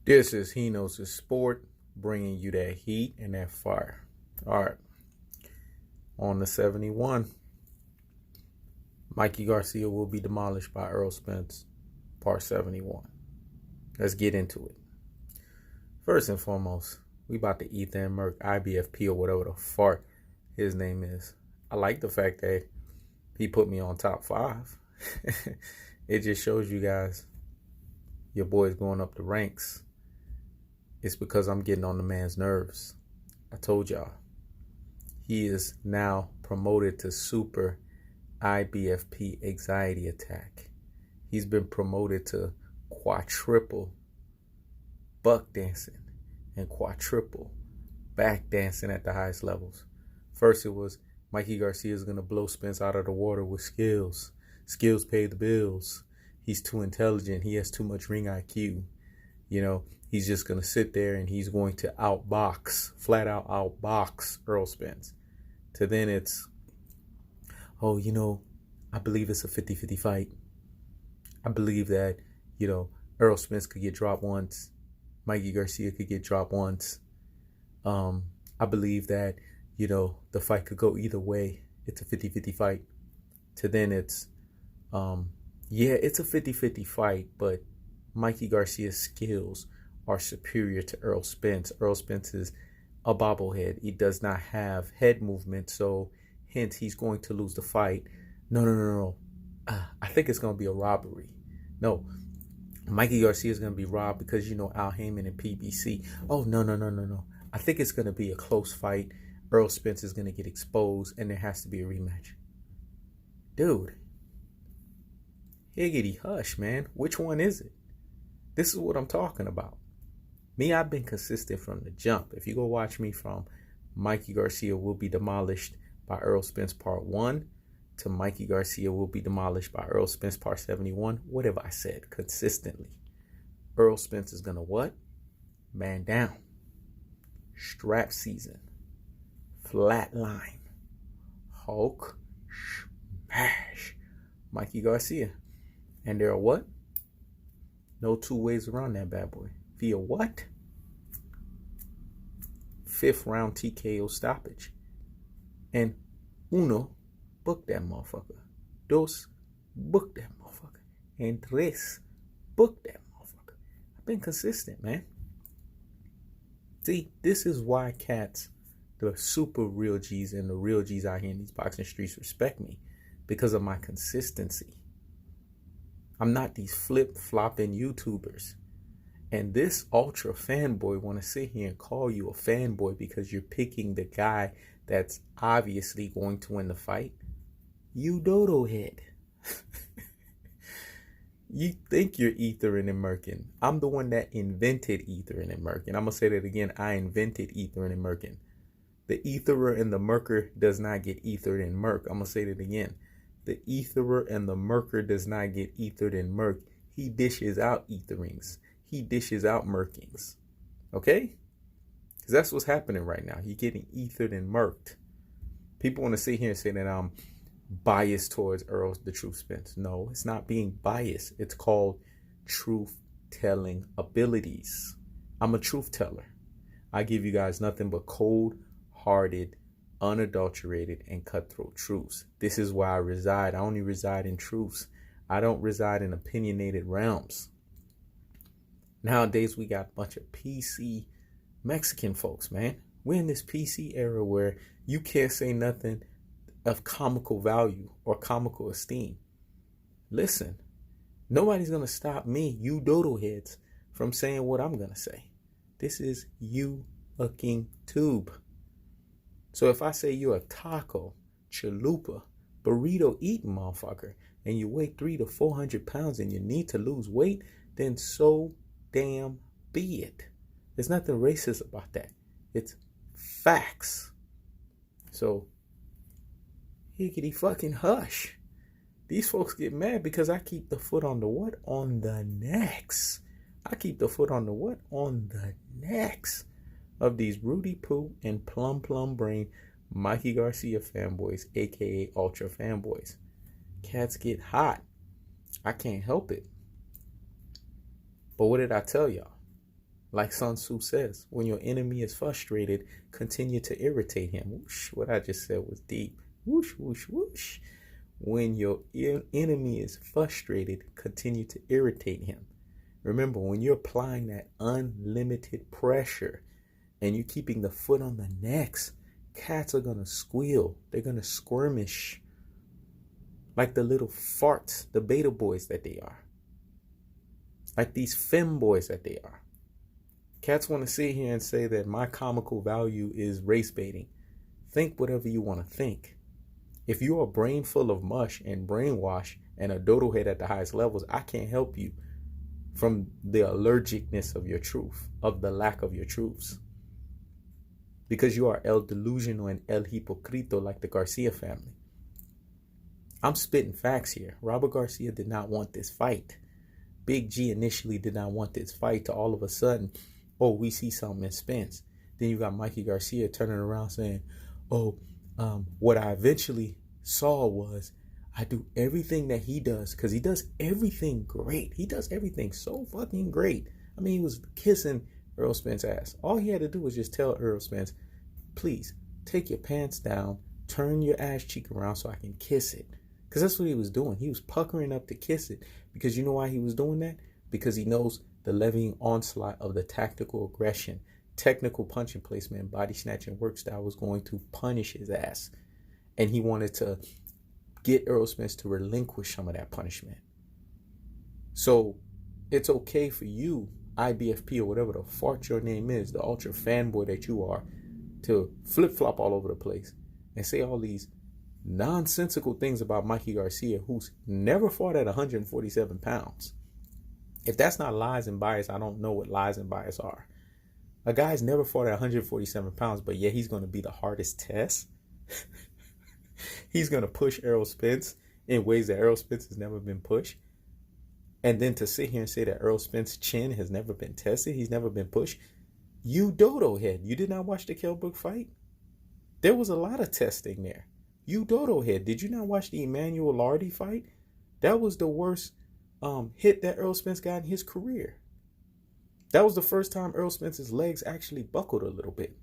This is He Knows His Sport, bringing you that heat and that fire. All right, on the 71, Mikey Garcia will be demolished by Errol Spence, part 71. Let's get into it. First and foremost, we about to Ethan Merck, IBFP, or whatever the fuck his name is. I like the fact that he put me on top 5. It just shows you guys your boy's going up the ranks. It's because I'm getting on the man's nerves. I told y'all. He is now promoted to super IBFP anxiety attack. He's been promoted to quadruple buck dancing and quadruple back dancing at the highest levels. First it was Mikey Garcia is going to blow Spence out of the water with skills. Skills pay the bills. He's too intelligent. He has too much ring IQ. You know, he's just going to sit there and he's going to flat out outbox Errol Spence. To then it's, oh, I believe it's a 50-50 fight. I believe that, Errol Spence could get dropped once. Mikey Garcia could get dropped once. I believe that, the fight could go either way. It's a 50-50 fight. To then it's, it's a 50-50 fight, but Mikey Garcia's skills are superior to Errol Spence. Errol Spence is a bobblehead. He does not have head movement, so hence he's going to lose the fight. No. I think it's going to be a robbery. No, Mikey Garcia is going to be robbed because, Al Heyman and PBC. Oh, no. I think it's going to be a close fight. Errol Spence is going to get exposed, and there has to be a rematch. Dude, higgity hush, man. Which one is it? This is what I'm talking about. Me, I've been consistent from the jump. If you go watch me from Mikey Garcia will be demolished by Errol Spence part 1 to Mikey Garcia will be demolished by Errol Spence part 71, what have I said consistently? Errol Spence is going to what? Man down. Strap season. Flatline. Hulk. Smash. Mikey Garcia. And there are what? No two ways around that bad boy. Via what? 5th round TKO stoppage. And uno, book that motherfucker. Dos, book that motherfucker. And tres, book that motherfucker. I've been consistent, man. See, this is why cats, the super real G's and the real G's out here in these boxing streets respect me. Because of my consistency. I'm not these flip-flopping YouTubers. And this ultra fanboy want to sit here and call you a fanboy because you're picking the guy that's obviously going to win the fight. You dodo head. You think you're Etherin and Merkin. I'm the one that invented Etherin and Merkin. I'm going to say that again. I invented Etherin and Merkin. The Etherer and the Merker does not get ethered and Merc. I'm going to say that again. The Etherer and the Merker does not get ethered and Merc. He dishes out etherings. He dishes out Merkings. Okay? Because that's what's happening right now. You're getting ethered and Merked. People want to sit here and say that I'm biased towards Errol the Truth Spence. No, it's not being biased. It's called truth-telling abilities. I'm a truth teller. I give you guys nothing but cold-hearted, unadulterated, and cutthroat truths. This is where I reside. I only reside in truths. I don't reside in opinionated realms. Nowadays, we got a bunch of PC Mexican folks, man. We're in this PC era where you can't say nothing of comical value or comical esteem. Listen, nobody's going to stop me, you dodo heads, from saying what I'm going to say. This is you fucking tube. So if I say you're a taco, chalupa, burrito eating motherfucker, and you weigh 300 to 400 pounds and you need to lose weight, then so damn be it. There's nothing racist about that. It's facts. So, higgity fucking hush. These folks get mad because I keep the foot on the what? On the necks. I keep the foot on the what? On the necks of these Rudy Poo and Plum Brain Mikey Garcia fanboys, aka Ultra fanboys. Cats get hot. I can't help it. But what did I tell y'all? Like Sun Tzu says, when your enemy is frustrated, continue to irritate him. Whoosh, what I just said was deep. Whoosh, whoosh, whoosh. When your enemy is frustrated, continue to irritate him. Remember, when you're applying that unlimited pressure and you're keeping the foot on the necks, cats are going to squeal. They're going to skirmish like the little farts, the beta boys that they are. Like these femboys that they are. Cats want to sit here and say that my comical value is race baiting. Think whatever you want to think. If you're a brain full of mush and brainwash and a dodo head at the highest levels, I can't help you from the allergicness of your truth, of the lack of your truths. Because you are el delusional and el hipocrito like the Garcia family. I'm spitting facts here. Robert Garcia did not want this fight. Big G initially did not want this fight, to all of a sudden, oh, we see something in Spence. Then you got Mikey Garcia turning around saying, oh, what I eventually saw was I do everything that he does, because he does everything great. He does everything so fucking great. I mean, he was kissing Errol Spence's ass. All he had to do was just tell Errol Spence, please take your pants down, turn your ass cheek around so I can kiss it. Because that's what he was doing. He was puckering up to kiss it. Because you know why he was doing that? Because he knows the levying onslaught of the tactical aggression, technical punching placement, body snatching work style was going to punish his ass. And he wanted to get Errol Spence to relinquish some of that punishment. So it's okay for you, IBFP or whatever the fart your name is, the ultra fanboy that you are, to flip-flop all over the place and say all these nonsensical things about Mikey Garcia, who's never fought at 147 pounds. If that's not lies and bias, I don't know what lies and bias are. A guy's never fought at 147 pounds, but yet he's going to be the hardest test. He's going to push Errol Spence in ways that Errol Spence has never been pushed. And then to sit here and say that Errol Spence's chin has never been tested, he's never been pushed. You dodo head, you did not watch the Kell Brook fight? There was a lot of testing there. You dodo head, did you not watch the Emmanuel Lardy fight? That was the worst hit that Errol Spence got in his career. That was the first time Errol Spence's legs actually buckled a little bit.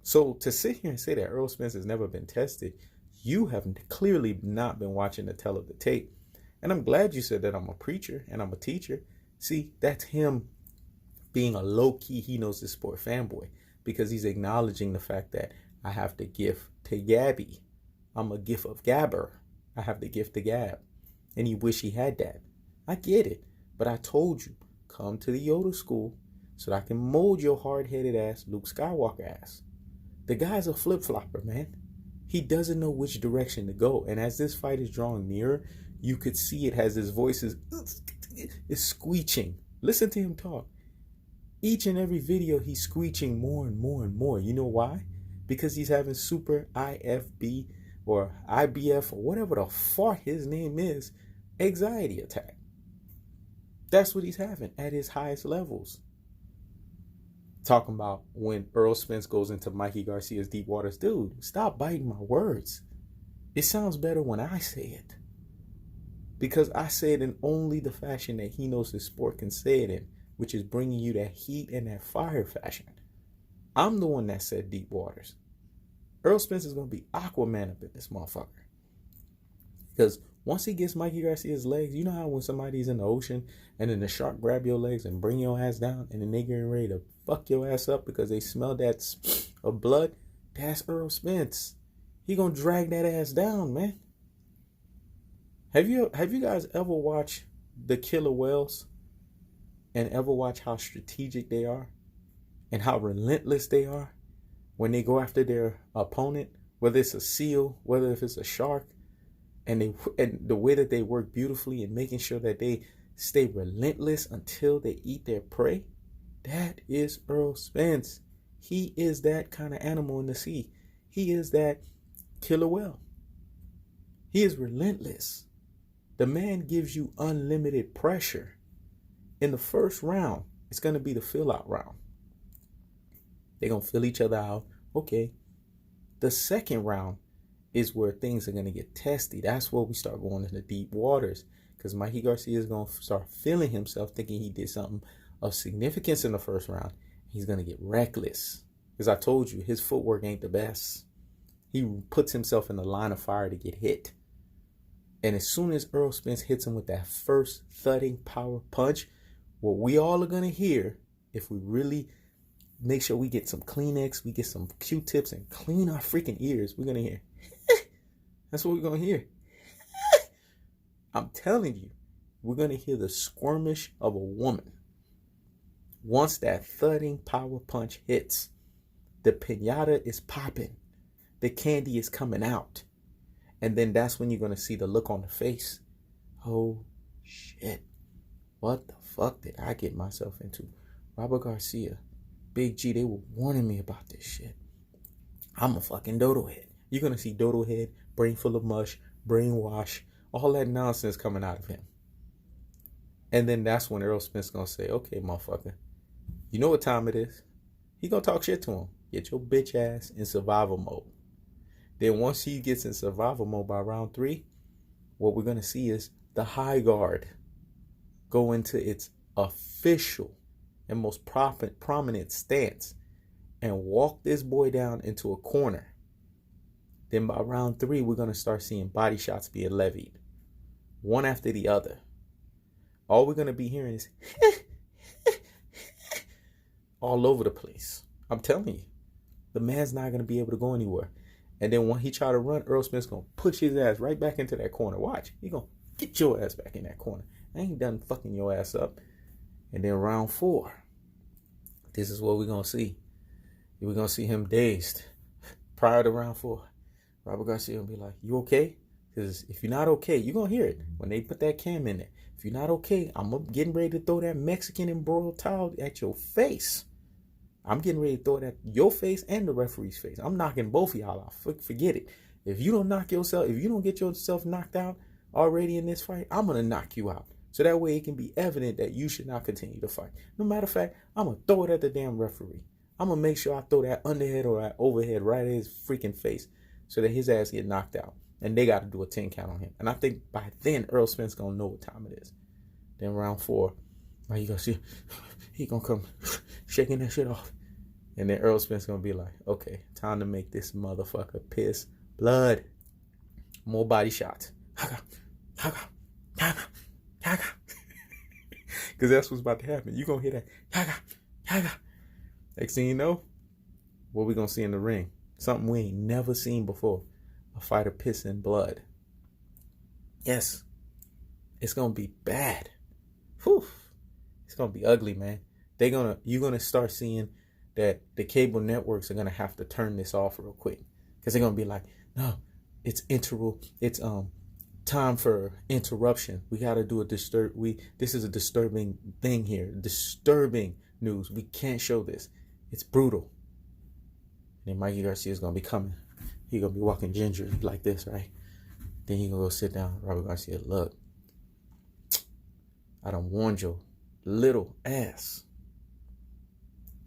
So to sit here and say that Errol Spence has never been tested, you have clearly not been watching the tell of the tape. And I'm glad you said that I'm a preacher and I'm a teacher. See, that's him being a low-key, he knows this sport fanboy, because he's acknowledging the fact that I have the gift to Gabby. I'm a gift of gabber. I have the gift to gab. And he wish he had that. I get it. But I told you, come to the Yoda school so that I can mold your hard-headed ass, Luke Skywalker ass. The guy's a flip-flopper, man. He doesn't know which direction to go. And as this fight is drawing nearer, you could see it as his voice is screeching. Listen to him talk. Each and every video, he's screeching more and more and more. You know why? Because he's having super IFB or IBF or whatever the fuck his name is, anxiety attack. That's what he's having at his highest levels. Talking about when Errol Spence goes into Mikey Garcia's deep waters. Dude, stop biting my words. It sounds better when I say it. Because I say it in only the fashion that he knows his sport can say it in, which is bringing you that heat and that fire fashion. I'm the one that said deep waters. Errol Spence is going to be Aquaman up in this motherfucker. Because once he gets Mikey Garcia's legs, you know how when somebody's in the ocean and then the shark grab your legs and bring your ass down and then they getting ready to fuck your ass up because they smell that of blood? That's Errol Spence. He going to drag that ass down, man. Have you guys ever watched the killer whales and ever watch how strategic they are and how relentless they are when they go after their opponent, whether it's a seal, whether if it's a shark, and the way that they work beautifully in making sure that they stay relentless until they eat their prey? That is Errol Spence. He is that kind of animal in the sea. He is that killer whale. He is relentless. The man gives you unlimited pressure. In the first round, it's going to be the fill-out round. They're going to fill each other out. Okay. The second round is where things are going to get testy. That's where we start going into deep waters. Because Mikey Garcia is going to start feeling himself, thinking he did something of significance in the first round. He's going to get reckless. Because I told you, his footwork ain't the best. He puts himself in the line of fire to get hit. And as soon as Errol Spence hits him with that first thudding power punch, what we all are going to hear, if we really make sure we get some Kleenex, we get some Q-tips and clean our freaking ears, we're going to hear. That's what we're going to hear. I'm telling you, we're going to hear the squirmish of a woman. Once that thudding power punch hits, the piñata is popping. The candy is coming out. And then that's when you're going to see the look on the face. Oh, shit. What the fuck did I get myself into? Robert Garcia, Big G, they were warning me about this shit. I'm a fucking dodo head. You're going to see dodo head, brain full of mush, brainwash, all that nonsense coming out of him. And then that's when Errol Spence going to say, okay, motherfucker, you know what time it is? He going to talk shit to him. Get your bitch ass in survival mode. Then once he gets in survival mode by round 3, what we're going to see is the high guard go into its official and most prominent stance and walk this boy down into a corner. Then by round 3, we're going to start seeing body shots being levied, one after the other. All we're going to be hearing is all over the place. I'm telling you, the man's not going to be able to go anywhere. And then when he try to run, Errol Spence going to push his ass right back into that corner. Watch. He going to get your ass back in that corner. I ain't done fucking your ass up. And then round 4, this is what we're going to see. We're going to see him dazed. Prior to round 4, Robert Garcia will be like, you okay? Because if you're not okay, you're going to hear it when they put that cam in there. If you're not okay, I'm getting ready to throw that Mexican embroiled towel at your face. I'm getting ready to throw it at your face and the referee's face. I'm knocking both of y'all out. Forget it. If you don't get yourself knocked out already in this fight, I'm going to knock you out. So that way it can be evident that you should not continue to fight. No matter of fact, I'm going to throw it at the damn referee. I'm going to make sure I throw that underhead or that overhead right at his freaking face so that his ass get knocked out. And they got to do a 10 count on him. And I think by then, Errol Spence going to know what time it is. Then round 4, now you going to see, he going to come shaking that shit off. And then Errol Spence going to be like, okay, time to make this motherfucker piss blood. More body shots. Because that's what's about to happen. You're going to hear that. Next thing you know, what we going to see in the ring? Something we ain't never seen before. A fighter pissing blood. Yes. It's going to be bad. Whew. It's going to be ugly, man. You're going to start seeing that the cable networks are going to have to turn this off real quick. Because they're going to be like, no, it's time for interruption. We got to do this is a disturbing thing here. Disturbing news. We can't show this. It's brutal. And then Mikey Garcia is going to be coming. He's going to be walking gingerly like this, right? Then he going to go sit down. Robert Garcia, look, I done warned your little ass.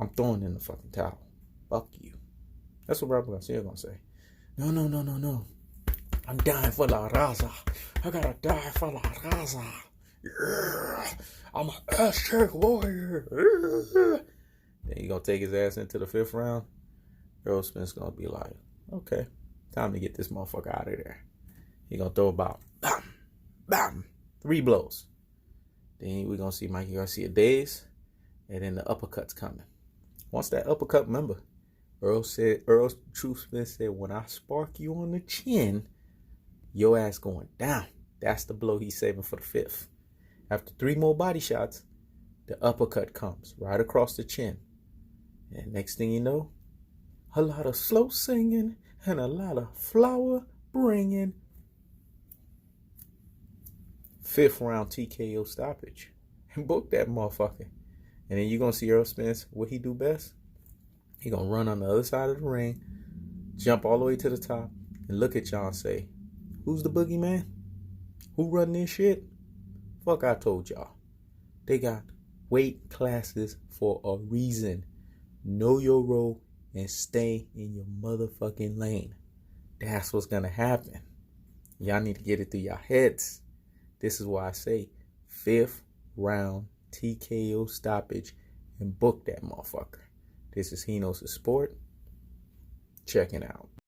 I'm throwing in the fucking towel. Fuck you. That's what Robert Garcia gonna say. No. I'm dying for La Raza. I gotta die for La Raza. Yeah. I'm an Aztec warrior. Yeah. Then he gonna take his ass into the 5th round. Errol Spence gonna be like, okay, time to get this motherfucker out of there. He gonna throw about bam, bam, 3 blows. Then we gonna see Mikey Garcia dazed, and then the uppercut's coming. Once that uppercut, remember, Errol Truth Spence said, when I spark you on the chin, your ass going down. That's the blow he's saving for the 5th. After 3 more body shots, the uppercut comes right across the chin. And next thing you know, a lot of slow singing and a lot of flower bringing. 5th round TKO stoppage. And book that motherfucker. And then you're going to see Errol Spence, what he do best? He going to run on the other side of the ring, jump all the way to the top, and look at y'all and say, who's the boogeyman? Who run this shit? Fuck, I told y'all. They got weight classes for a reason. Know your role and stay in your motherfucking lane. That's what's going to happen. Y'all need to get it through your heads. This is why I say 5th round TKO stoppage and book that motherfucker. This is He Knows the Sport. Checking out.